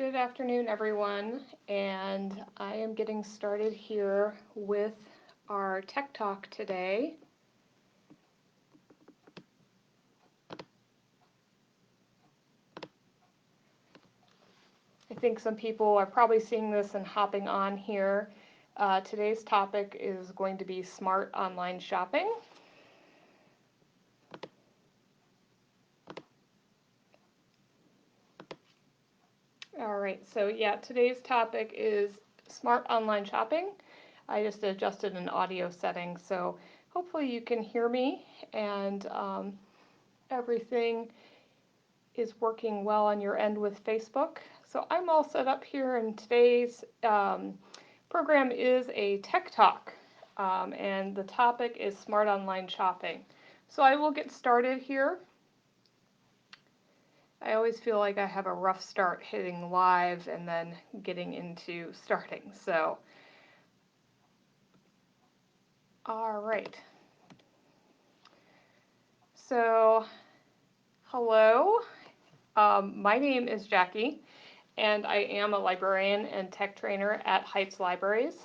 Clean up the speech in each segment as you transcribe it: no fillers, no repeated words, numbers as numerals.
Good afternoon, everyone, and I am getting started here with our Tech Talk today. I think some people are probably seeing this and hopping on here. Today's topic is going to be smart online shopping. All right, so yeah, today's topic is smart online shopping. I just adjusted an audio setting, so hopefully you can hear me and everything is working well on your end with Facebook. So I'm all set up here, and today's program is a Tech Talk, and the topic is smart online shopping. So I will get started here. I always feel like I have a rough start hitting live and then getting into starting. So, all right. So, hello. My name is Jackie, and I am a librarian and tech trainer at Heights Libraries.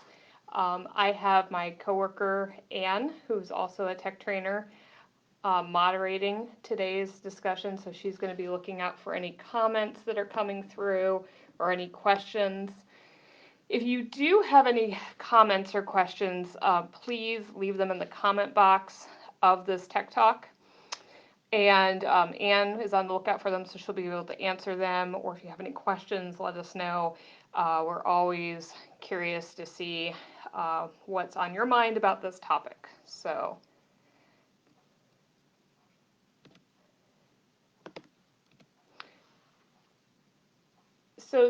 I have my coworker, Anne, who's also a tech trainer, moderating today's discussion, so she's going to be looking out for any comments that are coming through or any questions. If you do have any comments or questions, please leave them in the comment box of this Tech Talk. And Anne is on the lookout for them, so she'll be able to answer them. Or if you have any questions, let us know. We're always curious to see what's on your mind about this topic. So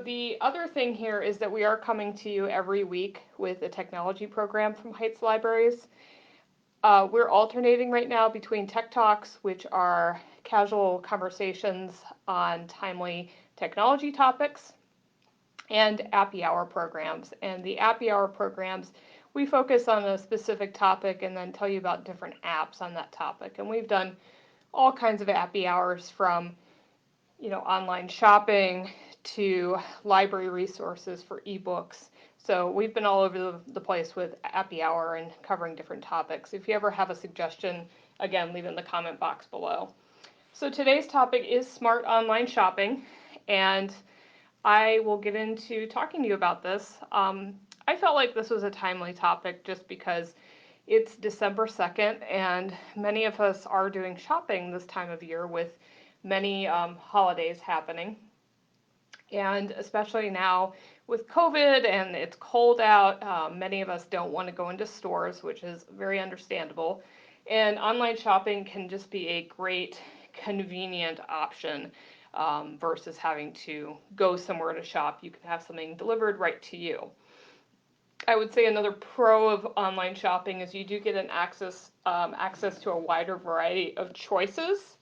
the other thing here is that we are coming to you every week with a technology program from Heights Libraries. We're alternating right now between Tech Talks, which are casual conversations on timely technology topics, and Appy Hour programs. And the Appy Hour programs, we focus on a specific topic and then tell you about different apps on that topic. And we've done all kinds of Appy Hours, from online shopping to library resources for ebooks. So we've been all over the place with Appy Hour and covering different topics. If you ever have a suggestion, again, leave it in the comment box below. So today's topic is smart online shopping, and I will get into talking to you about this. I felt like this was a timely topic just because it's December 2nd, and many of us are doing shopping this time of year with many holidays happening. And especially now with COVID and it's cold out, many of us don't want to go into stores, which is very understandable. And online shopping can just be a great, convenient option versus having to go somewhere to shop. You can have something delivered right to you. I would say another pro of online shopping is you do get an access to a wider variety of choices.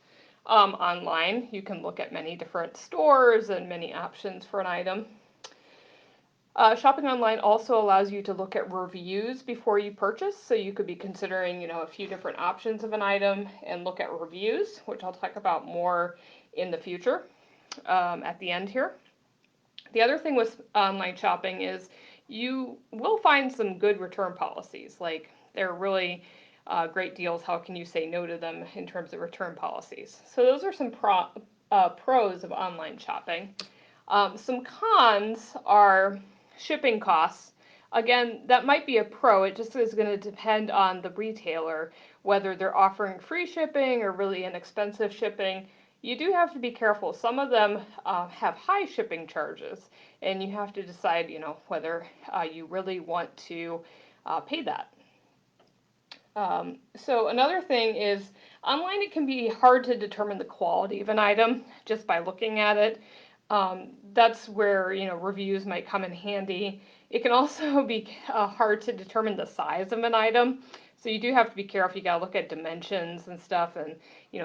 Online, you can look at many different stores and many options for an item. Shopping online also allows you to look at reviews before you purchase, so you could be considering, a few different options of an item and look at reviews, which I'll talk about more in the future at the end here. The other thing with online shopping is you will find some good return policies. Like, they're really great deals. How can you say no to them in terms of return policies? So those are some pros of online shopping. Some cons are shipping costs. Again, that might be a pro. It just is going to depend on the retailer, whether they're offering free shipping or really inexpensive shipping. You do have to be careful. Some of them have high shipping charges, and you have to decide, whether you really want to pay that. So another thing is, online it can be hard to determine the quality of an item just by looking at it. That's where, reviews might come in handy. It can also be hard to determine the size of an item. So you do have to be careful. You gotta look at dimensions and stuff, and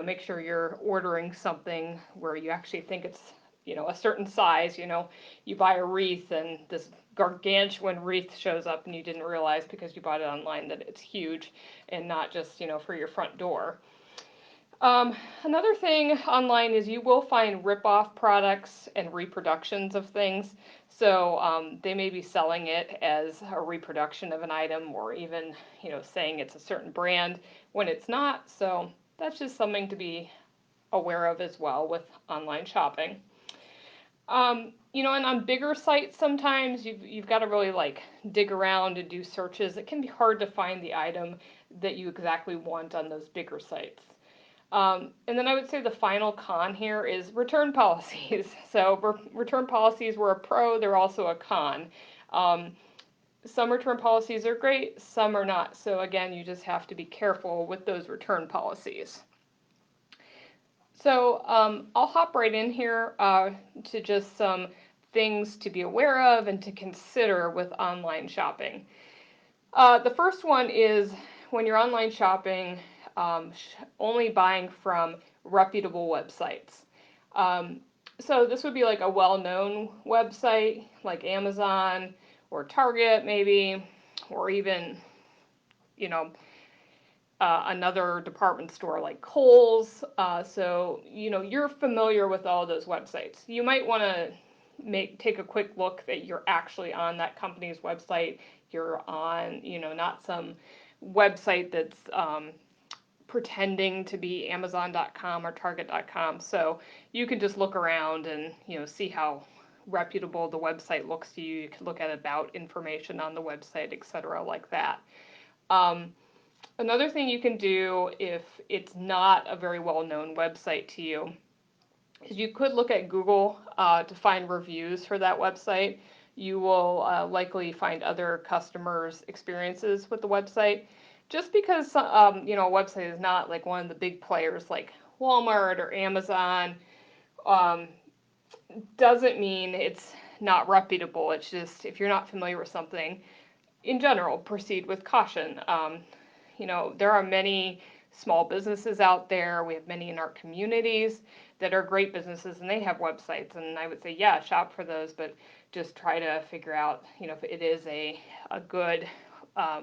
make sure you're ordering something where you actually think it's a certain size. You buy a wreath and this gargantuan wreath shows up and you didn't realize because you bought it online that it's huge and not just for your front door. Another thing online is you will find rip-off products and reproductions of things. So they may be selling it as a reproduction of an item, or even, saying it's a certain brand when it's not. So that's just something to be aware of as well with online shopping. And on bigger sites, sometimes you've got to really like dig around and do searches. It can be hard to find the item that you exactly want on those bigger sites. And then I would say the final con here is return policies. So return policies were a pro, they're also a con. Um, some return policies are great, some are not. So again, you just have to be careful with those return policies. So I'll hop right in here to just some things to be aware of and to consider with online shopping. The first one is when you're online shopping, only buying from reputable websites. So this would be like a well-known website like Amazon or Target maybe, or even, you know, another department store like Kohl's. So, you're familiar with all those websites. You might want to take a quick look that you're actually on that company's website. You're on, not some website that's pretending to be Amazon.com or Target.com. So you can just look around and, see how reputable the website looks to you. You can look at about information on the website, etc., like that. Another thing you can do if it's not a very well-known website to you is you could look at Google to find reviews for that website. You will likely find other customers' experiences with the website. Just because a website is not like one of the big players like Walmart or Amazon, um, doesn't mean it's not reputable. It's just if you're not familiar with something, in general, proceed with caution. There are many small businesses out there. We have many in our communities that are great businesses and they have websites. And I would say, yeah, shop for those, but just try to figure out, if it is a good,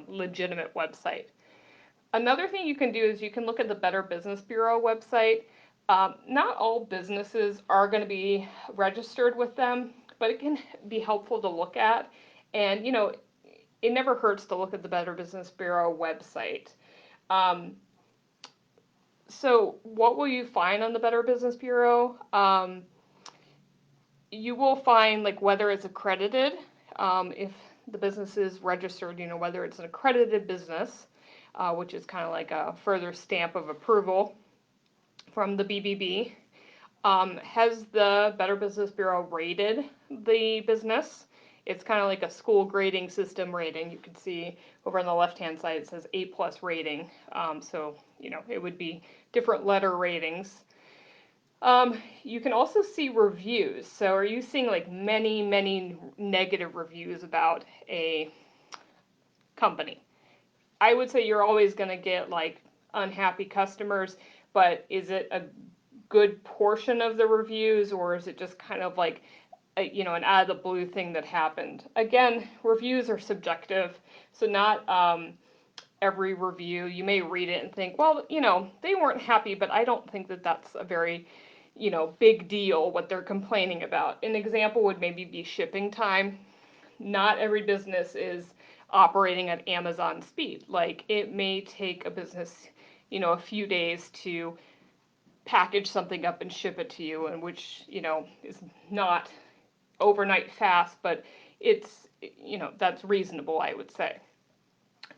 legitimate website. Another thing you can do is you can look at the Better Business Bureau website. Not all businesses are going to be registered with them, but it can be helpful to look at. And, it never hurts to look at the Better Business Bureau website. So what will you find on the Better Business Bureau? You will find like whether it's accredited, if the business is registered, whether it's an accredited business, which is kind of like a further stamp of approval from the BBB. Has the Better Business Bureau rated the business? It's kind of like a school grading system rating. You can see over on the left-hand side it says A+ rating. So, it would be different letter ratings. You can also see reviews. So are you seeing like many, many negative reviews about a company? I would say you're always going to get like unhappy customers, but is it a good portion of the reviews, or is it just kind of like an out of the blue thing that happened? Again, reviews are subjective, so not every review, you may read it and think, well, they weren't happy, but I don't think that that's a very, big deal what they're complaining about. An example would maybe be shipping time. Not every business is operating at Amazon speed. Like it may take a business, a few days to package something up and ship it to you, and which, is not overnight fast, but it's, that's reasonable, I would say.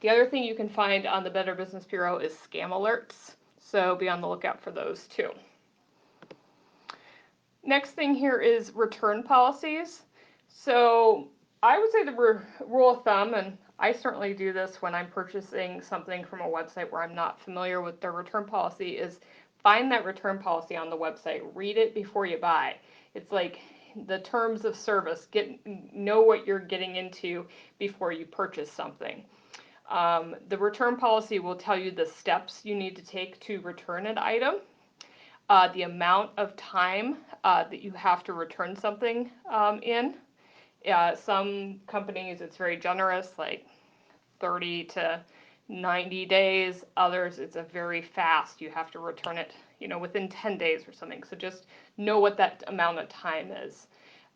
The other thing you can find on the Better Business Bureau is scam alerts, so be on the lookout for those too. Next thing here is return policies. So I would say the rule of thumb, and I certainly do this when I'm purchasing something from a website where I'm not familiar with their return policy, is find that return policy on the website. Read it before you buy. It's like the terms of service. Know what you're getting into before you purchase something. The return policy will tell you the steps you need to take to return an item, the amount of time that you have to return something in. Some companies, it's very generous, like 30 to 90 days. Others, it's a very fast. You have to return it, within 10 days or something. So just know what that amount of time is.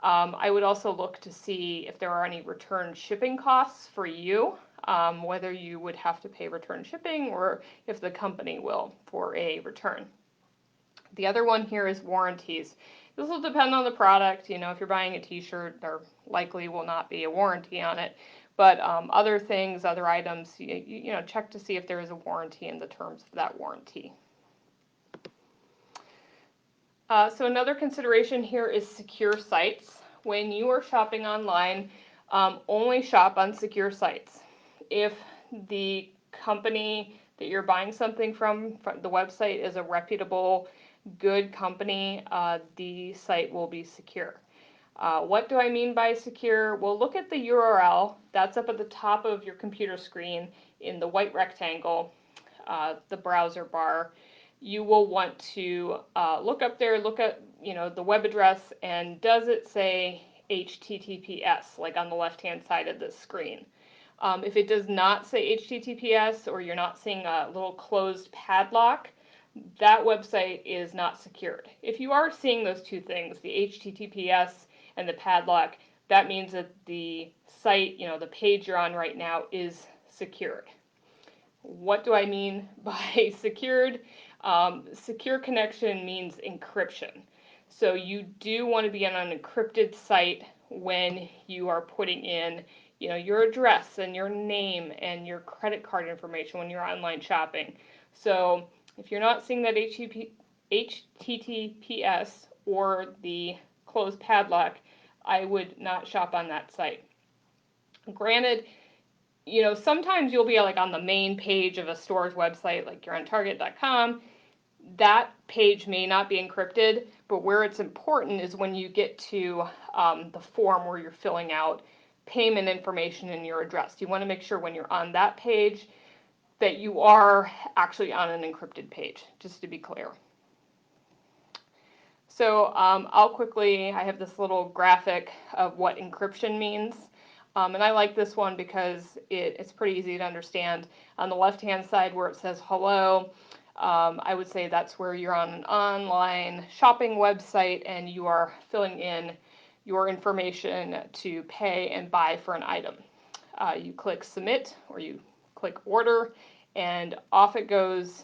I would also look to see if there are any return shipping costs for you, whether you would have to pay return shipping or if the company will for a return. The other one here is warranties. This will depend on the product. If you're buying a t-shirt, there likely will not be a warranty on it. But other things, other items, check to see if there is a warranty in the terms of that warranty. So another consideration here is secure sites. When you are shopping online, only shop on secure sites. If the company that you're buying something from the website is a reputable, good company, the site will be secure. What do I mean by secure? Well, look at the URL. That's up at the top of your computer screen in the white rectangle, the browser bar. You will want to look up there, look at the web address, and does it say HTTPS, like on the left-hand side of the screen? If it does not say HTTPS, or you're not seeing a little closed padlock, that website is not secured. If you are seeing those two things, the HTTPS and the padlock, that means that the site, the page you're on right now is secured. What do I mean by secured? Secure connection means encryption. So you do want to be on an encrypted site when you are putting in, your address and your name and your credit card information when you're online shopping. So if you're not seeing that HTTPS or the closed padlock, I would not shop on that site. Granted, sometimes you'll be like on the main page of a store's website, like you're on Target.com. That page may not be encrypted, but where it's important is when you get to the form where you're filling out payment information and your address. You want to make sure when you're on that page that you are actually on an encrypted page, just to be clear. So I have this little graphic of what encryption means. And I like this one because it's pretty easy to understand. On the left-hand side where it says hello, I would say that's where you're on an online shopping website and you are filling in your information to pay and buy for an item. You click submit or you click order, and off it goes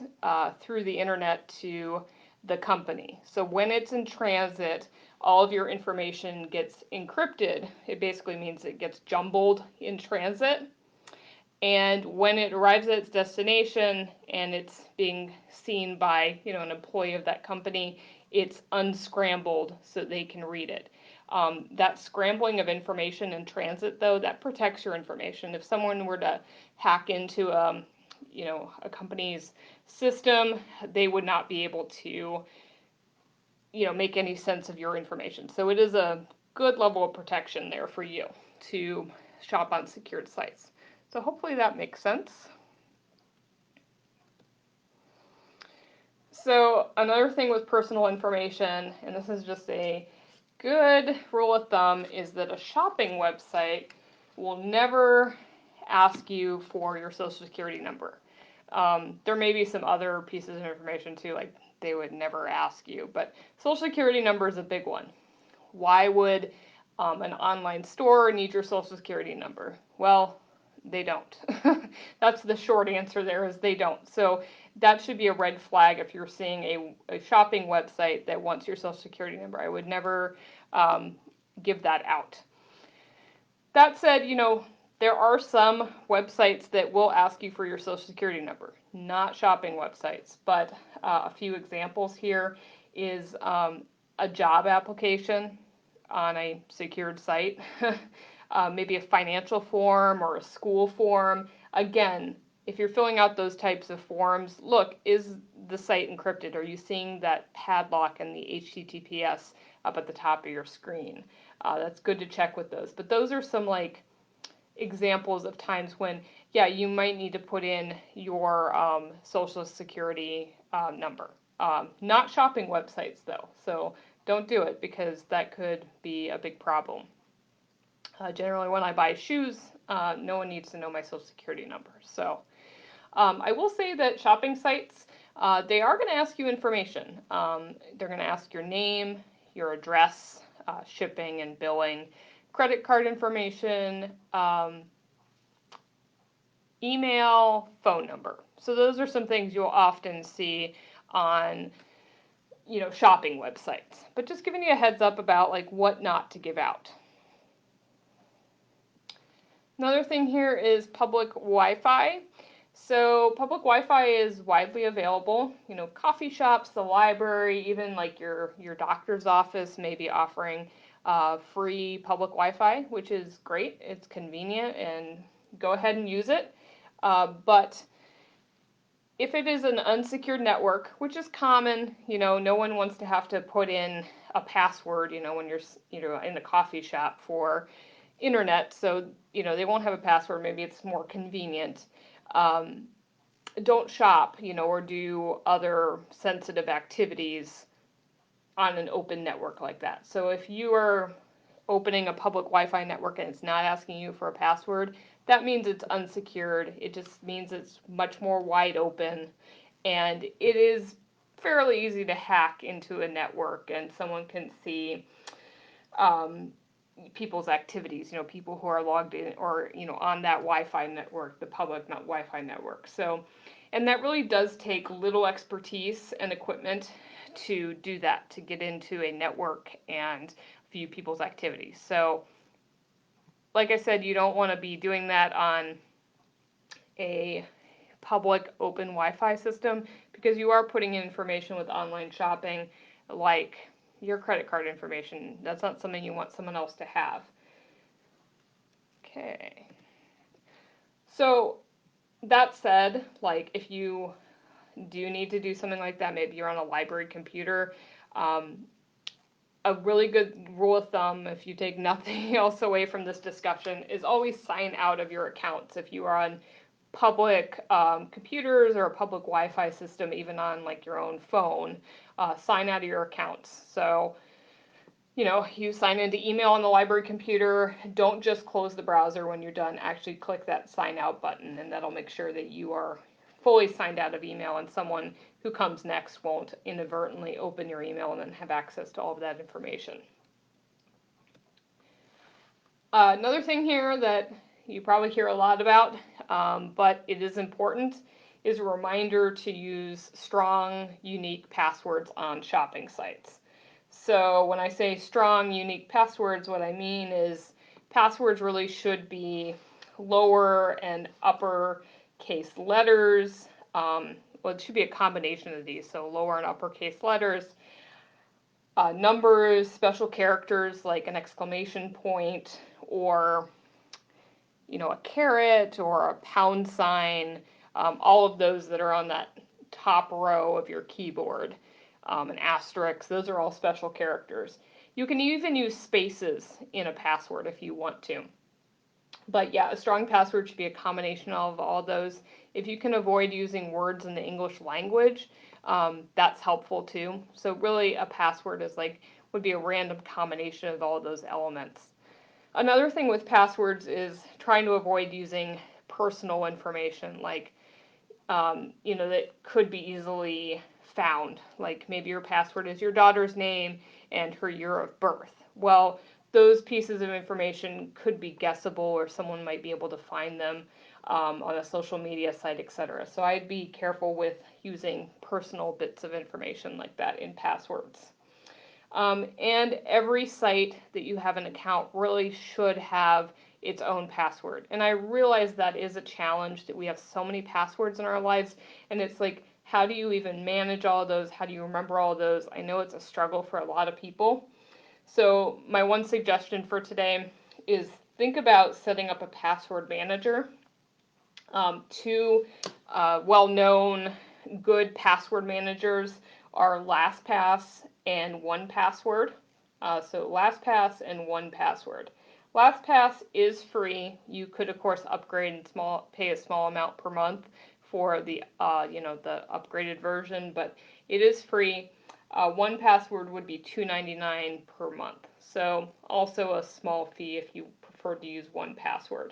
through the internet to the company. So when it's in transit, all of your information gets encrypted. It basically means it gets jumbled in transit. And when it arrives at its destination and it's being seen by, an employee of that company, it's unscrambled so they can read it. That scrambling of information in transit, though, that protects your information. If someone were to hack into a company's system, they would not be able to, make any sense of your information. So it is a good level of protection there for you to shop on secured sites. So hopefully that makes sense. So another thing with personal information, and this is just a good rule of thumb, is that a shopping website will never ask you for your social security number. There may be some other pieces of information too, like they would never ask you, but social security number is a big one. Why would an online store need your social security number? Well, they don't. That's the short answer there, is they don't. So that should be a red flag if you're seeing a shopping website that wants your social security number. I would never give that out. That said, there are some websites that will ask you for your social security number, not shopping websites, but a few examples here is a job application on a secured site, maybe a financial form or a school form. Again, if you're filling out those types of forms, look, is the site encrypted? Are you seeing that padlock and the HTTPS up at the top of your screen? That's good to check with those. But those are some examples of times when, you might need to put in your social security number. Not shopping websites though, so don't do it because that could be a big problem. Generally when I buy shoes, no one needs to know my social security number. So I will say that shopping sites, they are going to ask you information. They're going to ask your name, your address, shipping and billing, credit card information, email, phone number. So those are some things you'll often see on, shopping websites. But just giving you a heads up about like what not to give out. Another thing here is public Wi-Fi. So public Wi-Fi is widely available. Coffee shops, the library, even like your doctor's office may be offering free public Wi-Fi, which is great. It's convenient, and go ahead and use it. But if it is an unsecured network, which is common, no one wants to have to put in a password, when you're in a coffee shop for internet, so they won't have a password. Maybe it's more convenient. Don't shop, or do other sensitive activities on an open network like that. So if you are opening a public Wi-Fi network and it's not asking you for a password, that means it's unsecured. It just means it's much more wide open, and it is fairly easy to hack into a network, and someone can see people's activities, people who are logged in or, on that Wi-Fi network, the public not Wi-Fi network. So, and that really does take little expertise and equipment to do that, to get into a network and view people's activities. So, like I said, you don't want to be doing that on a public open Wi-Fi system, because you are putting in information with online shopping, like your credit card information. That's not something you want someone else to have. Okay. So that said, like if you do need to do something like that, maybe you're on a library computer, a really good rule of thumb, if you take nothing else away from this discussion, is always sign out of your accounts. If you are on public computers or a public Wi-Fi system, even on like your own phone, sign out of your accounts. So, you sign into email on the library computer, don't just close the browser when you're done. Actually click that sign out button, and that'll make sure that you are fully signed out of email, and someone who comes next won't inadvertently open your email and then have access to all of that information. Another thing here that you probably hear a lot about, but it is important, is a reminder to use strong, unique passwords on shopping sites. So when I say strong, unique passwords, what I mean is passwords really should be lower and upper case letters. Well, it should be a combination of these, so lower and uppercase letters, numbers, special characters like an exclamation point, or a caret or a pound sign, all of those that are on that top row of your keyboard, an asterisk, those are all special characters. You can even use spaces in a password if you want to. But yeah, a strong password should be a combination of all those. If you can avoid using words in the English language, that's helpful too. So really a password would be a random combination of all of those elements. Another thing with passwords is trying to avoid using personal information, like, that could be easily found. Like maybe your password is your daughter's name and her year of birth. Well, those pieces of information could be guessable, or someone might be able to find them on a social media site, etc. So I'd be careful with using personal bits of information like that in passwords. And every site that you have an account really should have its own password. And I realize that is a challenge, that we have so many passwords in our lives, and it's like, how do you even manage all of those? How do you remember all of those? I know it's a struggle for a lot of people. So my one suggestion for today is think about setting up a password manager. Two well-known good password managers are LastPass and 1Password. So LastPass and 1Password. LastPass is free. You could of course upgrade and pay a small amount per month for the the upgraded version, but it is free. 1Password would be $2.99 per month. So also a small fee if you prefer to use 1Password.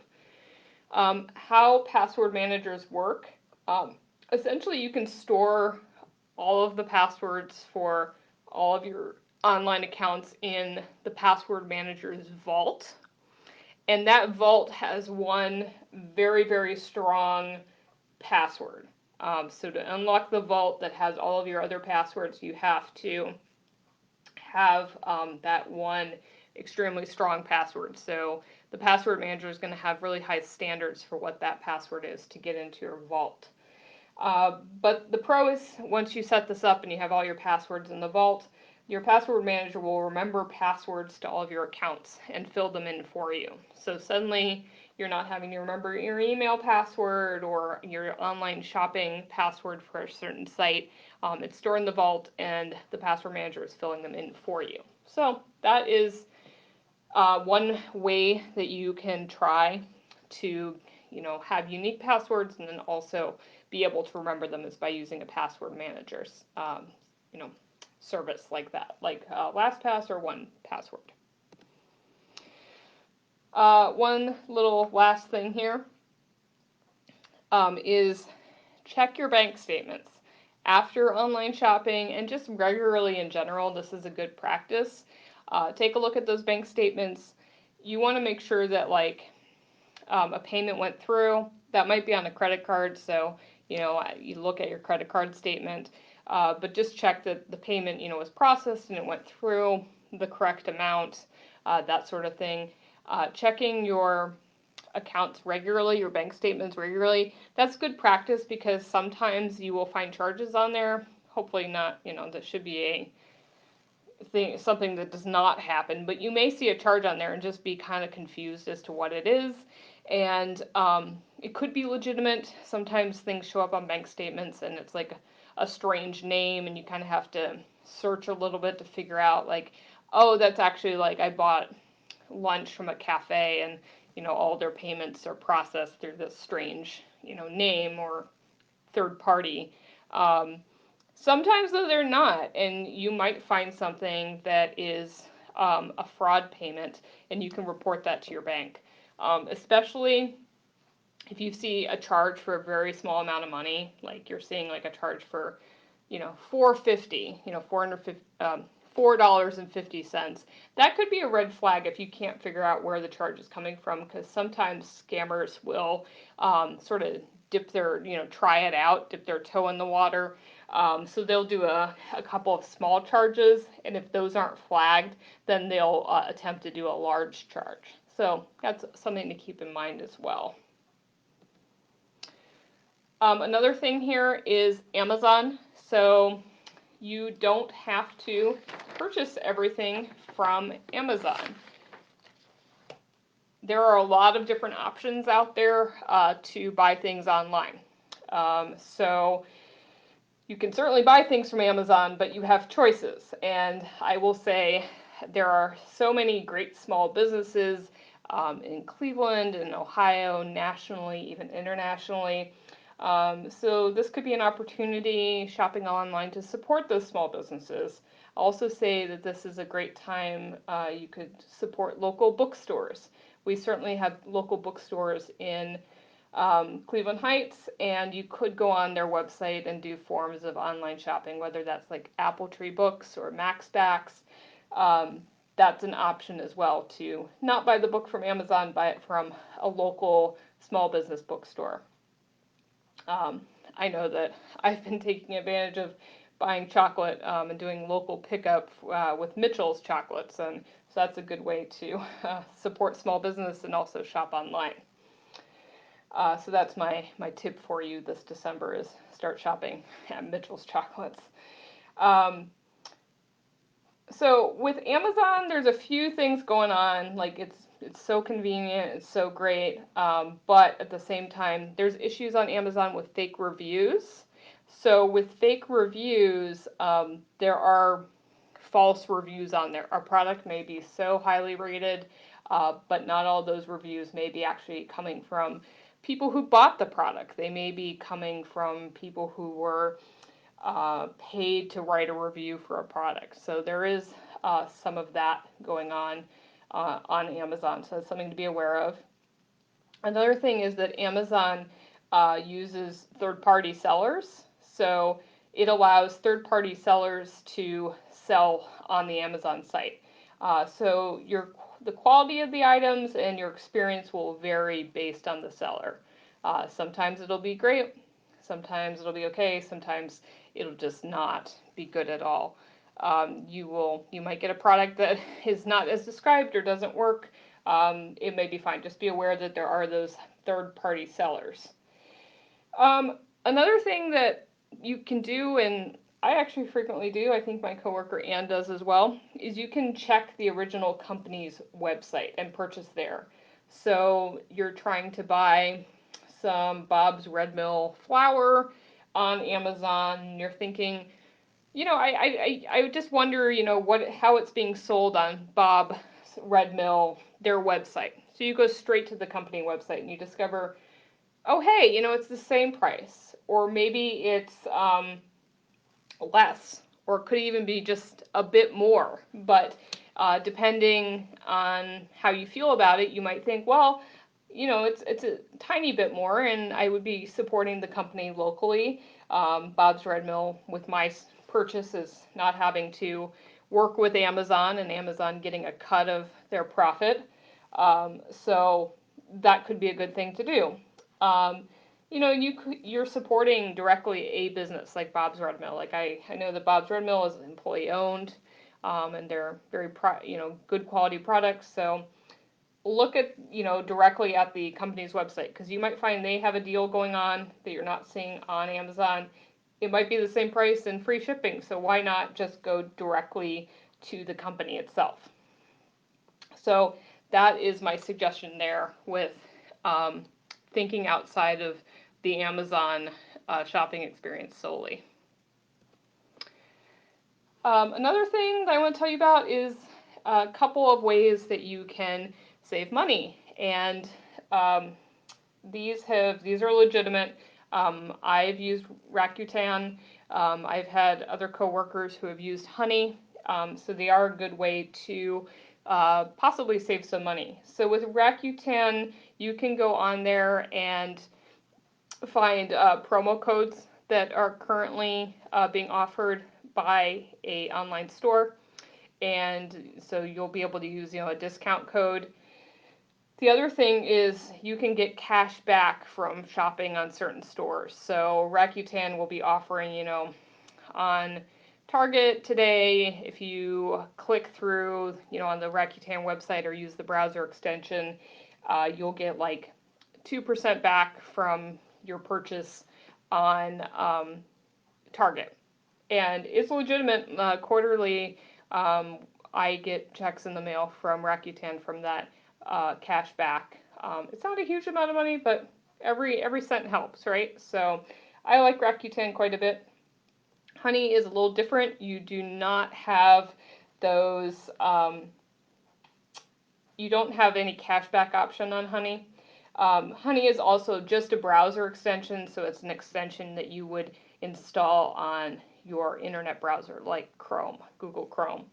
How password managers work Um, Essentially, you can store all of the passwords for all of your online accounts in the password manager's vault. And that vault has one very, very strong password. So to unlock the vault that has all of your other passwords, you have to have that one extremely strong password. So the password manager is going to have really high standards for what that password is to get into your vault. But the pro is once you set this up and you have all your passwords in the vault, your password manager will remember passwords to all of your accounts and fill them in for you. So suddenly you're not having to remember your email password or your online shopping password for a certain site. It's stored in the vault and the password manager is filling them in for you. So that is one way that you can try to, have unique passwords and then also be able to remember them is by using a password manager's, you know, service like that, like LastPass or 1Password. One little last thing here is check your bank statements. After online shopping and just regularly in general, this is a good practice. Take a look at those bank statements. You want to make sure that a payment went through. That might be on a credit card, so you look at your credit card statement, but just check that the payment was processed and it went through the correct amount, that sort of thing. Checking your accounts regularly, your bank statements regularly, that's good practice because sometimes you will find charges on there. Hopefully not, that should be a thing, something that does not happen, but you may see a charge on there and just be kind of confused as to what it is. And it could be legitimate. Sometimes things show up on bank statements and it's like a strange name and you kind of have to search a little bit to figure out oh, that's actually I bought lunch from a cafe and all their payments are processed through this strange name or third party. Sometimes though they're not, and you might find something that is a fraud payment and you can report that to your bank. Especially if you see a charge for a very small amount of money, like you're seeing a charge for $4.50, $4.50. That could be a red flag if you can't figure out where the charge is coming from, because sometimes scammers will sort of try it out, dip their toe in the water. So they'll do a couple of small charges, and if those aren't flagged, then they'll attempt to do a large charge. So that's something to keep in mind as well. Another thing here is Amazon. So you don't have to purchase everything from Amazon. There are a lot of different options out there to buy things online. So you can certainly buy things from Amazon, but you have choices. And I will say there are so many great small businesses in Cleveland and Ohio, nationally, even internationally. So this could be an opportunity, shopping online, to support those small businesses. I'll also say that this is a great time you could support local bookstores. We certainly have local bookstores in Cleveland Heights, and you could go on their website and do forms of online shopping, whether that's like Apple Tree Books or MaxBacks. That's an option as well to not buy the book from Amazon, buy it from a local small business bookstore. I know that I've been taking advantage of buying chocolate and doing local pickup with Mitchell's chocolates, and so that's a good way to support small business and also shop online. So that's my tip for you this December is start shopping at Mitchell's Chocolates. So with Amazon, there's a few things going on. It's so convenient, it's so great, but at the same time, there's issues on Amazon with fake reviews. So with fake reviews, there are false reviews on there. Our product may be so highly rated, but not all those reviews may be actually coming from people who bought the product. They may be coming from people who were paid to write a review for a product. So there is some of that going on Amazon. So that's something to be aware of. Another thing is that Amazon uses third-party sellers. So it allows third-party sellers to sell on the Amazon site. So the quality of the items and your experience will vary based on the seller. Sometimes it'll be great, sometimes it'll be okay, sometimes it'll just not be good at all. You might get a product that is not as described or doesn't work. It may be fine. Just be aware that there are those third-party sellers. Another thing that you can do, and I actually frequently do, I think my coworker Ann does as well, is you can check the original company's website and purchase there. So you're trying to buy some Bob's Red Mill flour on Amazon, and you're thinking, I just wonder, how it's being sold on Bob's Red Mill, their website. So you go straight to the company website and you discover, oh, hey, it's the same price. Or maybe it's less, or it could even be just a bit more. But depending on how you feel about it, you might think, well, it's a tiny bit more, and I would be supporting the company locally. Bob's Red Mill, with my purchases, not having to work with Amazon and Amazon getting a cut of their profit. So that could be a good thing to do. You're supporting directly a business like Bob's Red Mill. Like I know that Bob's Red Mill is employee owned, and they're very good quality products. So look at directly at the company's website, because you might find they have a deal going on that you're not seeing on Amazon. It might be the same price and free shipping, so why not just go directly to the company itself? So that is my suggestion there with thinking outside of the Amazon shopping experience solely. Another thing that I want to tell you about is a couple of ways that you can save money, and these are legitimate. I've used Rakuten. I've had other coworkers who have used Honey, so they are a good way to possibly save some money. So with Rakuten, you can go on there and find promo codes that are currently being offered by a online store, and so you'll be able to use a discount code. The other thing is you can get cash back from shopping on certain stores. So Rakuten will be offering, on Target today, if you click through, on the Rakuten website or use the browser extension, you'll get like 2% back from your purchase on Target. And it's legitimate. Quarterly, I get checks in the mail from Rakuten from that cash back. It's not a huge amount of money, but every cent helps, right? So I like Rakuten quite a bit. Honey is a little different. You do not have those. You don't have any cashback option on Honey. Honey is also just a browser extension, so it's an extension that you would install on your internet browser, like Chrome, Google Chrome.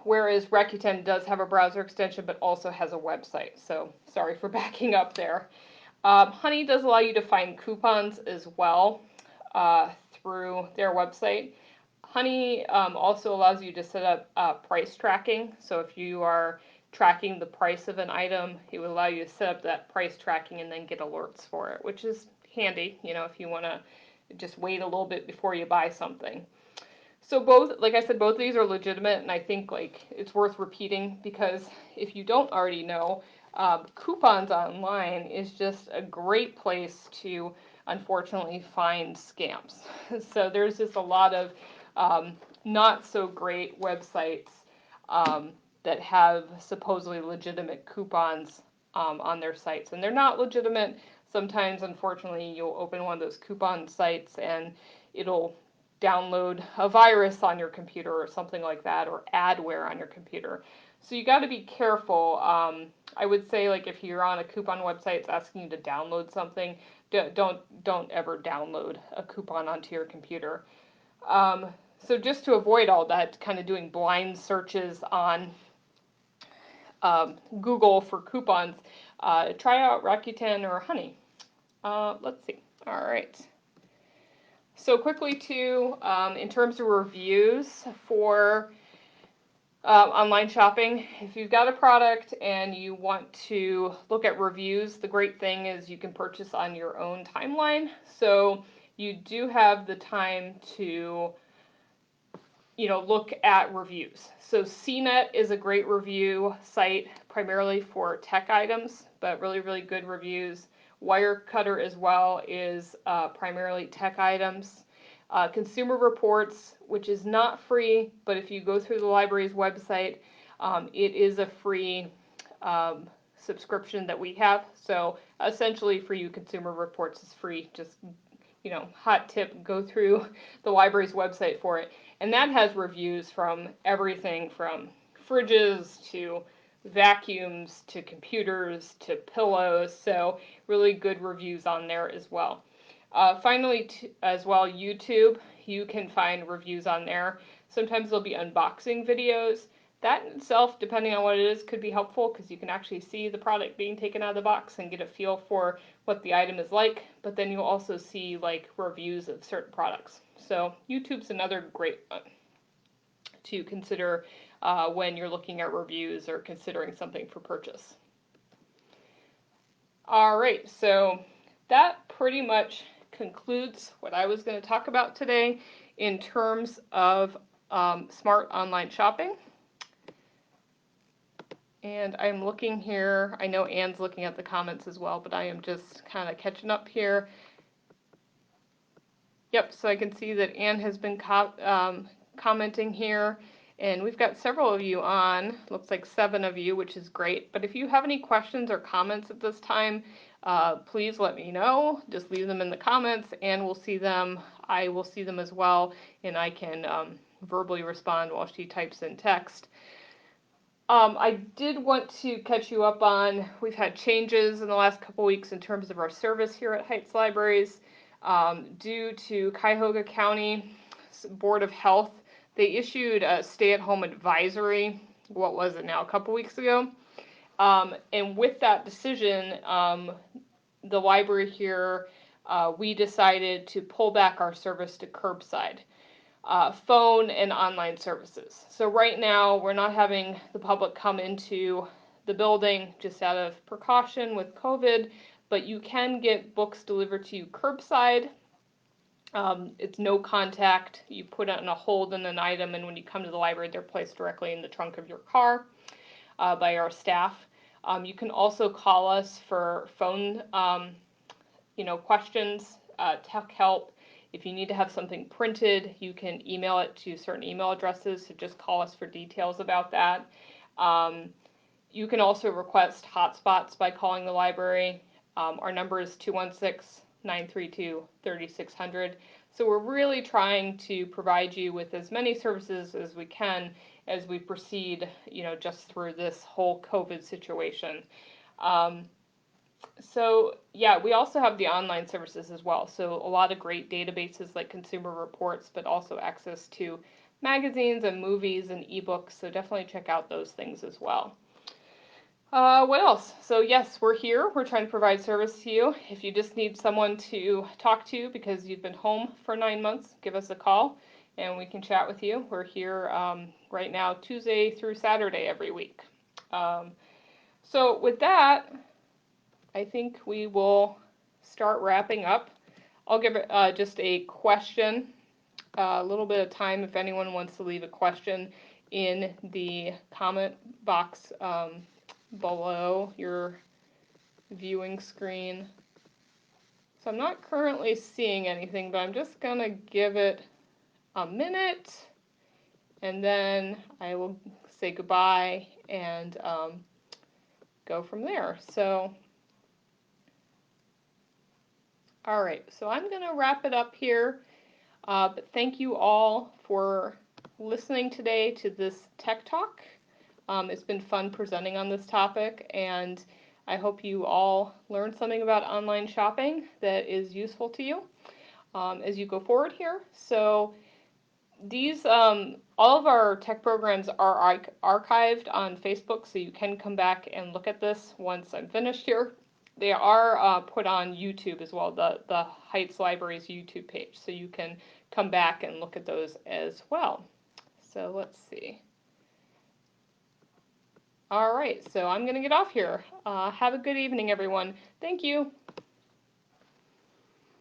Whereas Rakuten does have a browser extension, but also has a website. So sorry for backing up there. Honey does allow you to find coupons as well through their website. Honey also allows you to set up price tracking. So if you are tracking the price of an item, it will allow you to set up that price tracking and then get alerts for it, which is handy, if you want to just wait a little bit before you buy something. So both, like I said, both of these are legitimate, and I think it's worth repeating, because if you don't already know, coupons online is just a great place to, unfortunately, find scams. So there's just a lot of not so great websites that have supposedly legitimate coupons on their sites, and they're not legitimate. Sometimes, unfortunately, you'll open one of those coupon sites and it'll download a virus on your computer or something like that, or adware on your computer. So you got to be careful. I would say, if you're on a coupon website, it's asking you to download something, don't ever download a coupon onto your computer. So just to avoid all that, kind of doing blind searches on Google for coupons, try out Rakuten or Honey. Let's see. All right. So quickly too, in terms of reviews for online shopping, if you've got a product and you want to look at reviews, the great thing is you can purchase on your own timeline. So you do have the time to, look at reviews. So CNET is a great review site primarily for tech items, but really, really good reviews. Wirecutter as well is primarily tech items. Consumer Reports, which is not free, but if you go through the library's website, it is a free subscription that we have. So essentially for you, Consumer Reports is free. Just, hot tip, go through the library's website for it. And that has reviews from everything from fridges to vacuums to computers to pillows. So really good reviews on there as well. Finally, as well, YouTube, you can find reviews on there. Sometimes there'll be unboxing videos. That in itself, depending on what it is, could be helpful because you can actually see the product being taken out of the box and get a feel for what the item is like. But then you'll also see like reviews of certain products. So YouTube's another great one to consider when you're looking at reviews or considering something for purchase. All right, so that pretty much concludes what I was going to talk about today in terms of smart online shopping. And I'm looking here, I know Anne's looking at the comments as well, but I am just kind of catching up here. Yep, so I can see that Anne has been commenting here, and we've got several of you on, looks like 7 of you, which is great. But if you have any questions or comments at this time, please let me know. Just leave them in the comments, and we'll see them. I will see them as well, and I can verbally respond while she types in text. I did want to catch you up on, we've had changes in the last couple weeks in terms of our service here at Heights Libraries. Due to Cuyahoga County Board of Health, they issued a stay-at-home advisory, what was it now, a couple weeks ago? And with that decision, the library here, we decided to pull back our service to curbside. Phone and online services. So right now we're not having the public come into the building just out of precaution with COVID, but you can get books delivered to you curbside. It's no contact. You put it on a hold in an item, and when you come to the library, they're placed directly in the trunk of your car by our staff. You can also call us for phone questions, tech help. If you need to have something printed, you can email it to certain email addresses, so just call us for details about that. You can also request hotspots by calling the library. Our number is 216-932-3600. So we're really trying to provide you with as many services as we can as we proceed, just through this whole COVID situation. So yeah, we also have the online services as well. So a lot of great databases like Consumer Reports, but also access to magazines and movies and ebooks. So definitely check out those things as well. What else? So yes, we're here. We're trying to provide service to you. If you just need someone to talk to because you've been home for 9 months, give us a call and we can chat with you. We're here right now Tuesday through Saturday every week. So with that, I think we will start wrapping up. I'll give it just a question, a little bit of time if anyone wants to leave a question in the comment box below your viewing screen. So I'm not currently seeing anything, but I'm just going to give it a minute, and then I will say goodbye and go from there. So. All right, so I'm going to wrap it up here, but thank you all for listening today to this Tech Talk. It's been fun presenting on this topic, and I hope you all learned something about online shopping that is useful to you as you go forward here. So these, all of our tech programs are archived on Facebook, so you can come back and look at this once I'm finished here. they are put on YouTube as well, the Heights Library's YouTube page, so you can come back and look at those as well. So let's see. All right, so I'm going to get off here. Have a good evening, everyone. Thank you.